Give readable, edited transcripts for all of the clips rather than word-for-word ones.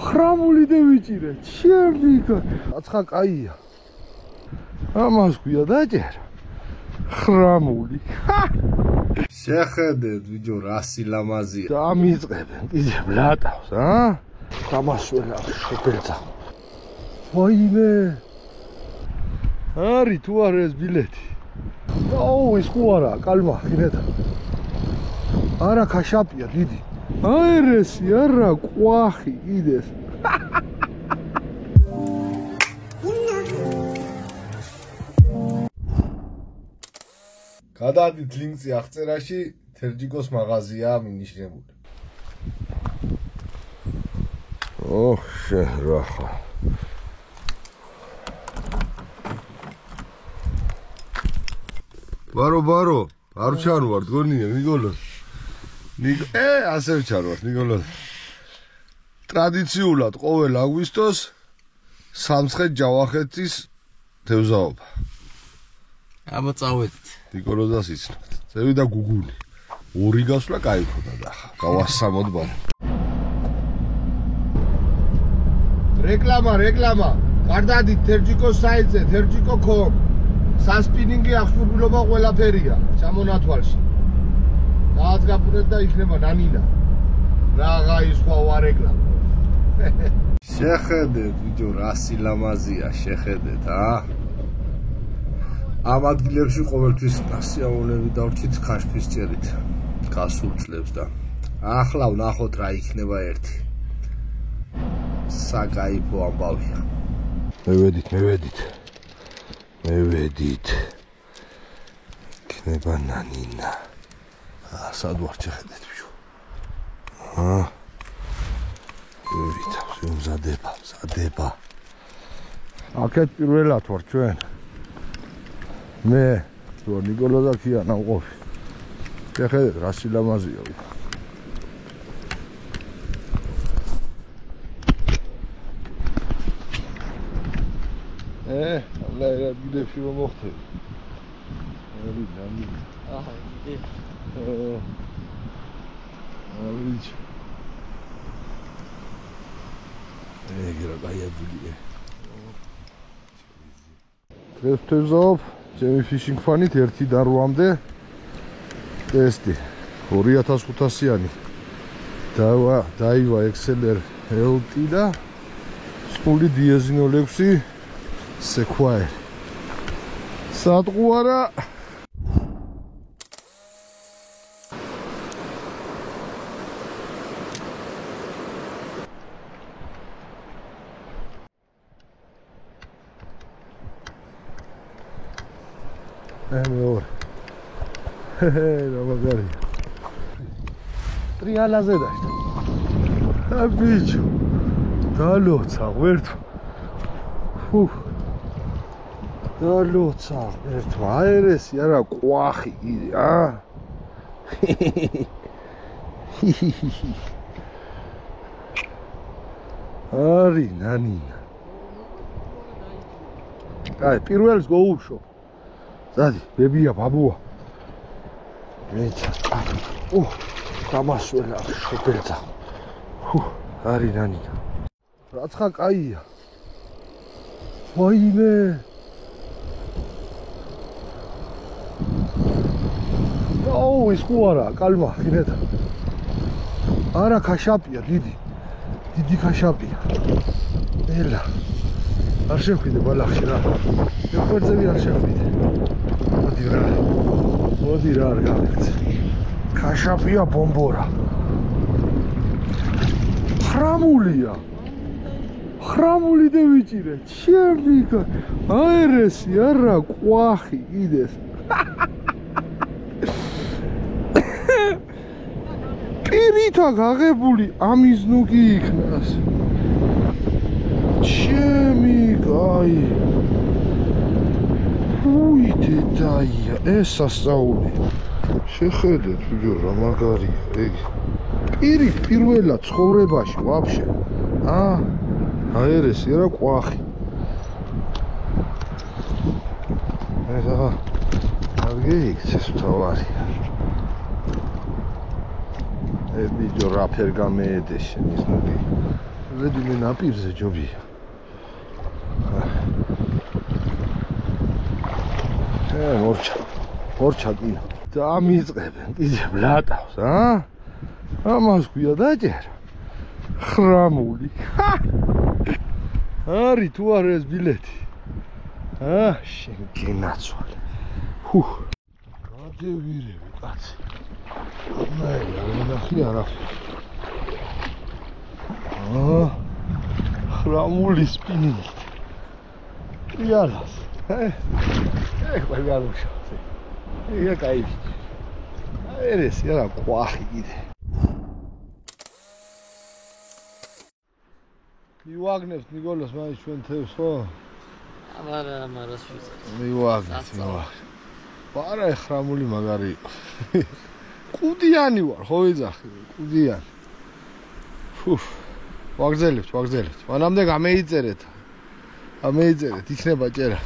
ხრამული და ვიჭირე, ჩემი აცხა კაია. ამას გვია დაჭერა. ხრამული. შეხედეთ ბიჭო რა სილამაზია. დამიწყებენ კიდე ბლატავს, გამასვენა შეგეძა. ვაიმე. არი თუ არა ეს ბილეთი. აუ ის ხო არა, კალმა, გინედა. არა ქაშაპია დიდი. აერესი არა ყვახი იდეს. გადადით ლინკზე აღწერაში თერჯიკოს მაღაზიაა მინიშნებული. ოხ შერახა. ბარო, არ ჩარვარ გონია ნიკოლოზ. ასე ვჩარვარ ნიკოლოზ. ტრადიციულად ყოველ აგვისტოს სამცხე-ჯავახეთის თევზაობა. აბა წავედით. ნიკოლოზას იცნობთ. წევი და გუგული. ორი გასვლა კაი ხოდა და ხა. გავასამოდ ბან. რეკლამა. გარდადით თერჯიკოს საიტზე, თერჯიკო.com. სასპინინგი აღჭურვილობა ყველაფერია, ჩამონათვალში. დააძგაფუნეთ და იქნება ნანინა. რაღაი სხვა ვარეკლამო. შეხედეთ ბიჭო რა სილამაზია, შეხედეთ, ამ ადგილებში ყოველთვის ნასიავნები დავრჩით ქაშფის ჭერით გასულ წლებს და ახლა ვნახოთ რა იქნება ერთი საკაიფო ამბავია. მევედით იქნება ნანინა. სად ვარ შეხედეთ ბიჭო. მზადება. აქეთ პირველად ვარ ჩვენ. მე ვარ ნიკოლოზ აქია ნამყოფი. შეხედეთ რა სილამაზია უკვე. ლაერად გიდებში რომ მოხდები. ეგრე გაიაბულია. დღეს ვთევზაობ ჩემი ფიშინგ ფანით 1-დან 8-მდე ტესტი 2500-იანი დაივა XLR LT და სკული დიაზინოლ 6 Sequoia. Sadquara. Amor. No magari. Trialaze daște. Abiciu. Daloța, uertu. Daloța, uertu. Aeresi, era ყვახი კიდე, არი ნანინა. აი, პირველს გოუშო. Zadi, bebia, babua. Meța. Გამასვენა შეგეძა. არი ნანინა. რაცხა კაია. ვაიმე. აუ, ის ხო არა, კალმა, გინედა. არა ქაშაპია, დიდი ქაშაპია. ელა. არ შევხვიდე ბალახში რა. მეყვერძევი არ შევხვიდე. მოდი რა არ გავიქცე. ქაშაპია ბომბორა. ხრამულია. ხრამული და ვიჭირე. ჩემი აერესი არა ყვახი იდეს. პირითა გაღებული ამიზნუგი იქნას. ჩემი კაი. უიდი დაია, ეს ასწაული. შეხედეთ, ბიჭო, რა მაგარია, ეგ. პირველად ცხოვრებაში ვაფშე. აერესი არა ყვახი. ეს არ გეიქცეს თავარი. ბიჭო, რა ფერ გამეედე შენ ის ნუგი. ლედი მე ნაპირზე ჯობია. მორჩა კინო. დამიწყებენ კიდე ბლატავს, ამას ქვია დაჭერა. ხრამული. არის თუ არა ეს ბილეთი? შენ გენაცვალე. გადევირები კაცი. ნახე არაფერი. ხრამული სპინინგი. იალას. ყველა გამუშავე. ია кайფი. ეს რა ყვახი კიდე. მივაგნებთ ნიკოლას მაინც ჩვენ თევს ხო? ამარა სვიცა. მივაგნებთ. არა ხრამული მაგარი იყო. კუდიანი ვარ, ხო ვიძახი, კუდიანი. ვაგზელებთ. მანამდე გამეიწერეთ. იქნება ჭერა.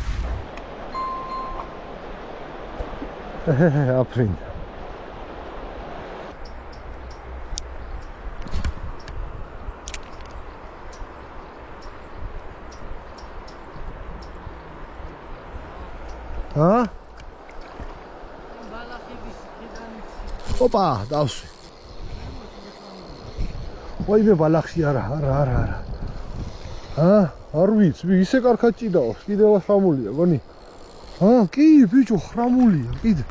აფრინ. ოპა, დავსვი. ვაიმე ბალახში არა. არ ვიცი, ისე კარგად ჭიდაობს, კიდევ ხრამულია, გონი? კი, ბიჭო, ხრამულია, კიდე.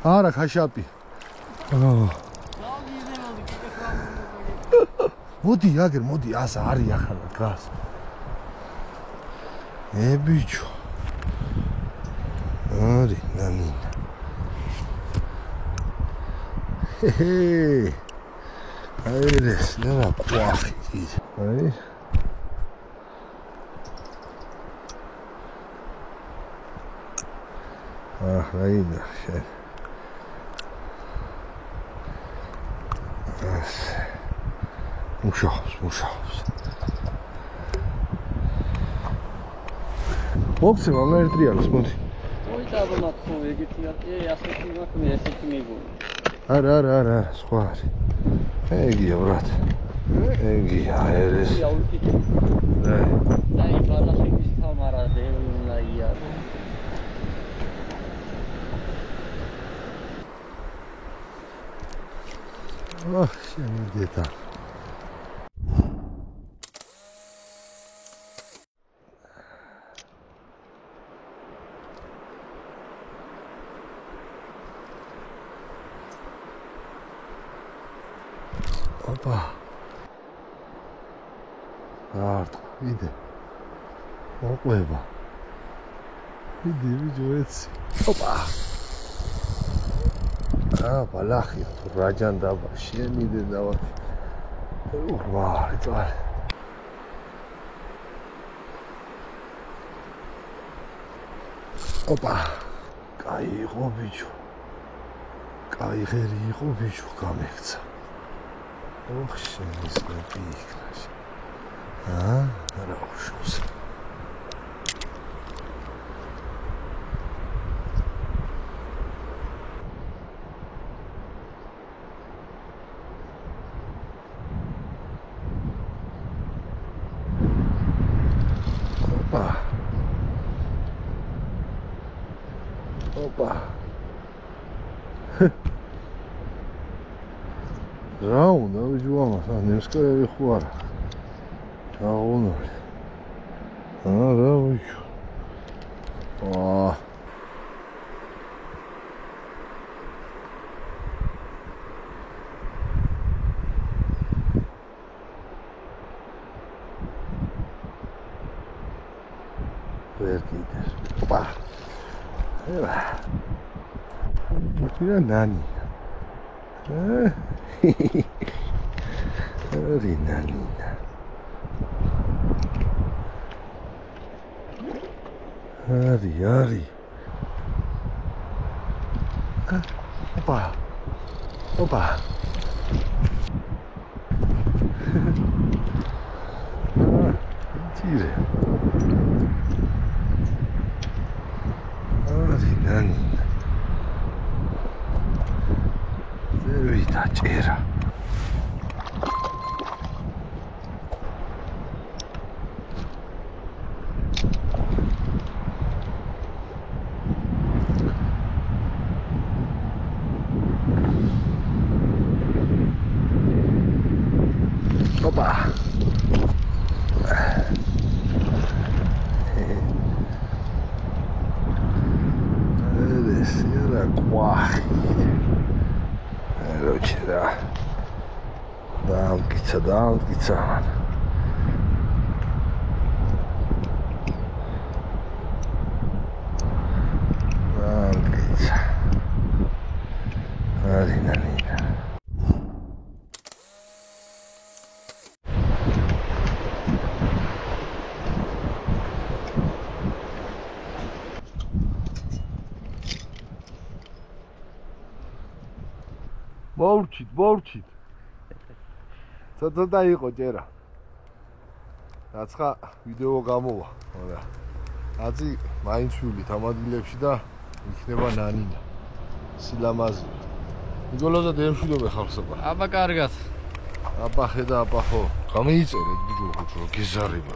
არა, ხაშაპი. მოდი, აგერ, ას არის ახლა გას. ბიჭო. არის, ნანინა. ეს რა ყვახი კიდე. აი. რაიდა შენ. მუშაობს. მოგცე მამა ერთ რეალს მოდი. მოიტაბონათ ხო ეგეთია, ასეთი მაქვს, ესეთი მიგონი. არა, სხვა არის. ეგია ბრატ. ეგია ეს. აი ბალახების თამარა დევნაია. შენი დედა. ოპა. ვიდე. მოყვება. ვიდე ვიჯოეცი. ოპა. ბალახი თუ რაჯანდაბა შენი დედა ვარ. ვარ. ოპა. კაი იყო ბიჭო. კაი ღერი იყო ბიჭო, გამექცა. შენი სპეცი იქნაში. რა უშავს. ოპა. რა უნდა ვიჯვამას, ნემსკოევი ხო არა. რა უნდა. რა ვიჯო. ვერ კიდეს. ოპა. Mira nani. Ari nanina. Ari. Opa. Tire. Ari nanina. Vita ჭერა. ოპა. ეს რა ყვახი. როჩი რა. დამკიცა. Arina. მოვრჩით. ცოტა იყო წერა. რაცხა ვიდეო გამოვა, მაგრამ აზი მაინც ვივლით ამ ადგილებში და იქნება ნანინა. სილამაზი. ნიკოლოზა დემშვიდობე ხალხსა. აბა კარგად. აბა ხედა აბა ხო. გამიწერეთ ბიჭო, გეზარება.